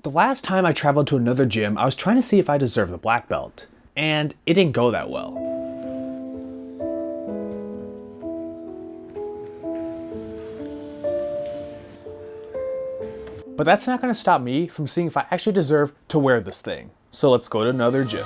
The last time I traveled to another gym, I was trying to see if I deserved the black belt, and it didn't go that well. But that's not going to stop me from seeing if I actually deserve to wear this thing. So let's go to another gym.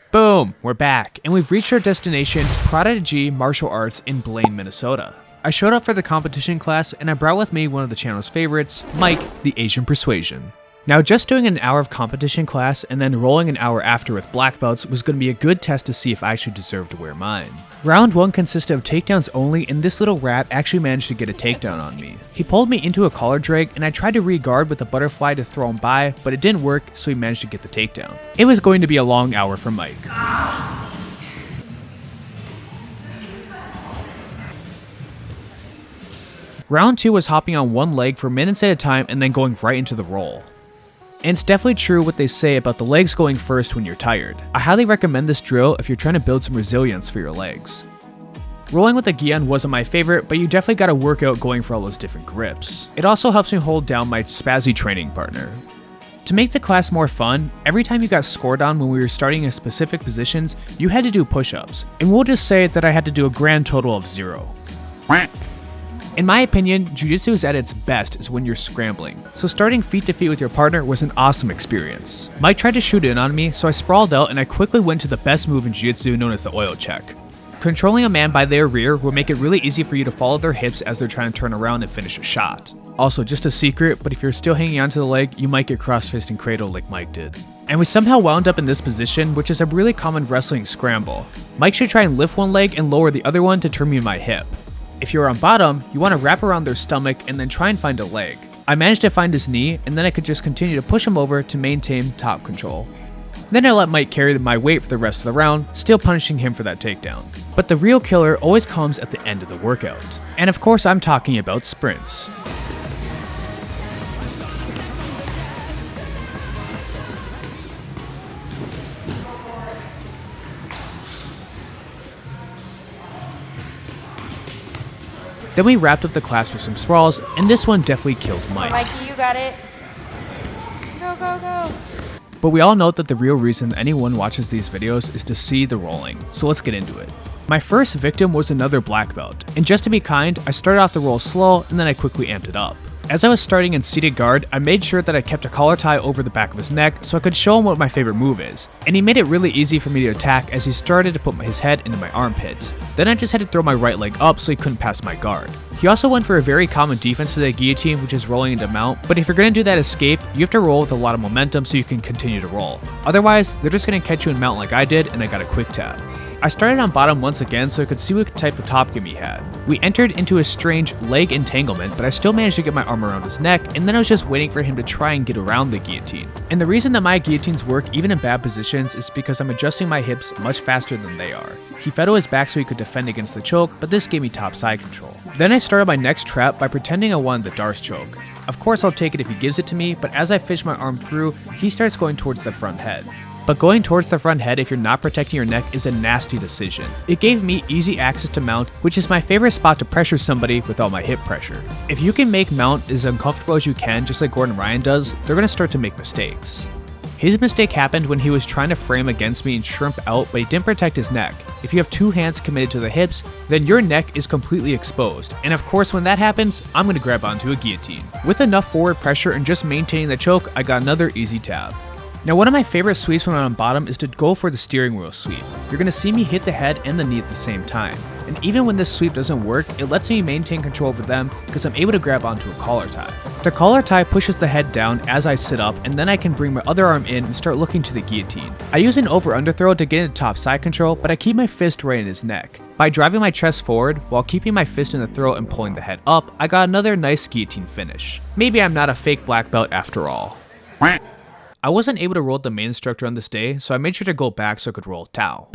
Boom, we're back, and we've reached our destination, Prodigy Martial Arts in Blaine, Minnesota. I showed up for the competition class, and I brought with me one of the channel's favorites, Mike, the Asian Persuasion. Now, just doing an hour of competition class and then rolling an hour after with black belts was going to be a good test to see if I actually deserve to wear mine. Round 1 consisted of takedowns only, and this little rat actually managed to get a takedown on me. He pulled me into a collar drag, and I tried to re-guard with a butterfly to throw him by, but it didn't work, so he managed to get the takedown. It was going to be a long hour for Mike. Round 2 was hopping on one leg for minutes at a time and then going right into the roll. And it's definitely true what they say about the legs going first when you're tired. I highly recommend this drill if you're trying to build some resilience for your legs. Rolling with a gi-on wasn't my favorite, but you definitely gotta work out going for all those different grips. It also helps me hold down my spazzy training partner. To make the class more fun, every time you got scored on when we were starting in specific positions, you had to do push-ups. And we'll just say that I had to do a grand total of 0. In my opinion, jiu-jitsu is at its best is when you're scrambling, so starting feet to feet with your partner was an awesome experience. Mike tried to shoot in on me, so I sprawled out and I quickly went to the best move in jiu-jitsu known as the oil check. Controlling a man by their rear will make it really easy for you to follow their hips as they're trying to turn around and finish a shot. Also, just a secret, but if you're still hanging onto the leg, you might get cross-faced and cradle like Mike did. And we somehow wound up in this position, which is a really common wrestling scramble. Mike should try and lift one leg and lower the other one to turn me my hip. If you're on bottom, you want to wrap around their stomach and then try and find a leg. I managed to find his knee, and then I could just continue to push him over to maintain top control. Then I let Mike carry my weight for the rest of the round, still punishing him for that takedown. But the real killer always comes at the end of the workout. And of course I'm talking about sprints. Then we wrapped up the class with some sprawls, and this one definitely killed Mike. Mikey, you got it. Go, go, go. But we all know that the real reason anyone watches these videos is to see the rolling, so let's get into it. My first victim was another black belt, and just to be kind, I started off the roll slow and then I quickly amped it up. As I was starting in seated guard, I made sure that I kept a collar tie over the back of his neck so I could show him what my favorite move is, and he made it really easy for me to attack as he started to put his head into my armpit. Then I just had to throw my right leg up so he couldn't pass my guard. He also went for a very common defense to the guillotine, which is rolling into mount, but if you're going to do that escape, you have to roll with a lot of momentum so you can continue to roll. Otherwise, they're just going to catch you in mount like I did, and I got a quick tap. I started on bottom once again so I could see what type of top game he had. We entered into a strange leg entanglement, but I still managed to get my arm around his neck, and then I was just waiting for him to try and get around the guillotine. And the reason that my guillotines work even in bad positions is because I'm adjusting my hips much faster than they are. He fell to his back so he could defend against the choke, but this gave me top side control. Then I started my next trap by pretending I wanted the Darce choke. Of course I'll take it if he gives it to me, but as I fish my arm through, he starts going towards the front head. But going towards the front head if you're not protecting your neck is a nasty decision. It gave me easy access to mount, which is my favorite spot to pressure somebody without my hip pressure. If you can make mount as uncomfortable as you can, just like Gordon Ryan does, they're going to start to make mistakes. His mistake happened when he was trying to frame against me and shrimp out, but he didn't protect his neck. If you have two hands committed to the hips, then your neck is completely exposed. And of course when that happens, I'm going to grab onto a guillotine. With enough forward pressure and just maintaining the choke, I got another easy tap. Now one of my favorite sweeps when I'm on bottom is to go for the steering wheel sweep. You're going to see me hit the head and the knee at the same time. And even when this sweep doesn't work, it lets me maintain control over them because I'm able to grab onto a collar tie. The collar tie pushes the head down as I sit up, and then I can bring my other arm in and start looking to the guillotine. I use an over-under throw to get into top side control, but I keep my fist right in his neck. By driving my chest forward while keeping my fist in the throat and pulling the head up, I got another nice guillotine finish. Maybe I'm not a fake black belt after all. I wasn't able to roll the main instructor on this day, so I made sure to go back so I could roll Tao.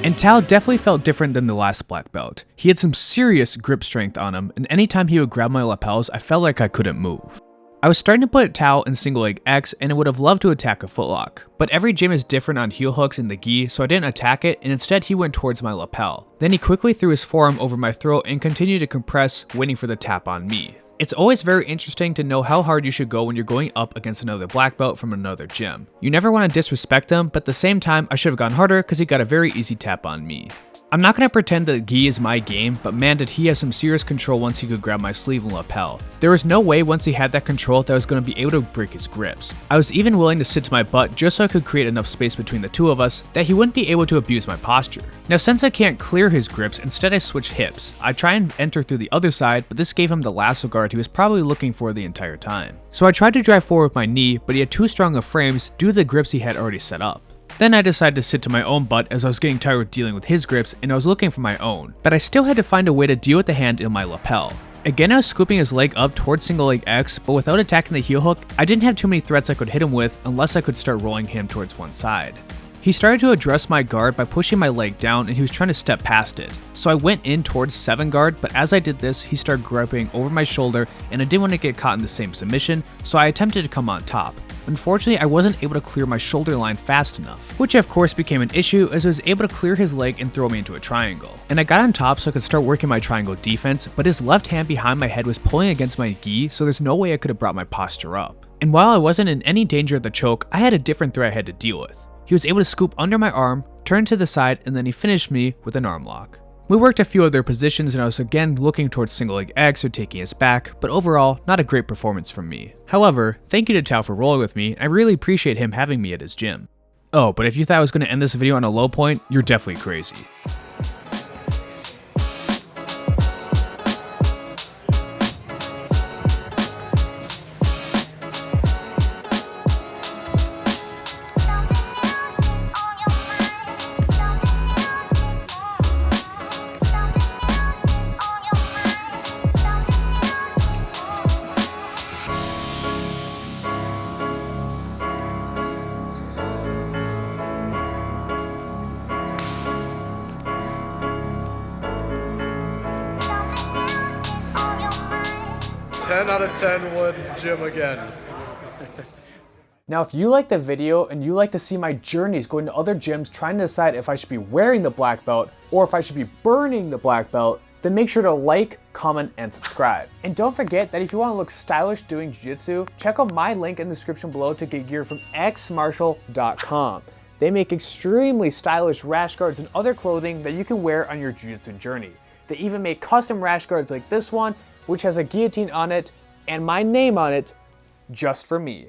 And Tao definitely felt different than the last black belt. He had some serious grip strength on him, and anytime he would grab my lapels, I felt like I couldn't move. I was starting to put Tao in single leg X and I would have loved to attack a footlock, but every gym is different on heel hooks in the gi, so I didn't attack it and instead he went towards my lapel. Then he quickly threw his forearm over my throat and continued to compress, waiting for the tap on me. It's always very interesting to know how hard you should go when you're going up against another black belt from another gym. You never want to disrespect them, but at the same time I should have gone harder because he got a very easy tap on me. I'm not going to pretend that gi is my game, but man did he have some serious control once he could grab my sleeve and lapel. There was no way once he had that control that I was going to be able to break his grips. I was even willing to sit to my butt just so I could create enough space between the two of us that he wouldn't be able to abuse my posture. Now since I can't clear his grips, instead I switch hips. I try and enter through the other side, but this gave him the lasso guard he was probably looking for the entire time. So I tried to drive forward with my knee, but he had too strong of frames due to the grips he had already set up. Then I decided to sit to my own butt as I was getting tired of dealing with his grips and I was looking for my own, but I still had to find a way to deal with the hand in my lapel. Again, I was scooping his leg up towards single leg X, but without attacking the heel hook, I didn't have too many threats I could hit him with unless I could start rolling him towards one side. He started to address my guard by pushing my leg down and he was trying to step past it. So I went in towards 7 guard, but as I did this, he started gripping over my shoulder and I didn't want to get caught in the same submission, so I attempted to come on top. Unfortunately, I wasn't able to clear my shoulder line fast enough, which of course became an issue as I was able to clear his leg and throw me into a triangle. And I got on top so I could start working my triangle defense, but his left hand behind my head was pulling against my gi, so there's no way I could have brought my posture up. And while I wasn't in any danger of the choke, I had a different threat I had to deal with. He was able to scoop under my arm, turn to the side, and then he finished me with an arm lock. We worked a few other positions and I was again looking towards single leg X or taking his back, but overall, not a great performance from me. However, thank you to Tao for rolling with me, I really appreciate him having me at his gym. Oh, but if you thought I was going to end this video on a low point, you're definitely crazy. Out of 10 would gym again. Now if you like the video and you like to see my journeys going to other gyms trying to decide if I should be wearing the black belt or if I should be burning the black belt, then make sure to like, comment, and subscribe. And don't forget that if you want to look stylish doing jiu-jitsu, check out my link in the description below to get gear from xmartial.com. They make extremely stylish rash guards and other clothing that you can wear on your jiu-jitsu journey. They even make custom rash guards like this one, which has a guillotine on it and my name on it just for me.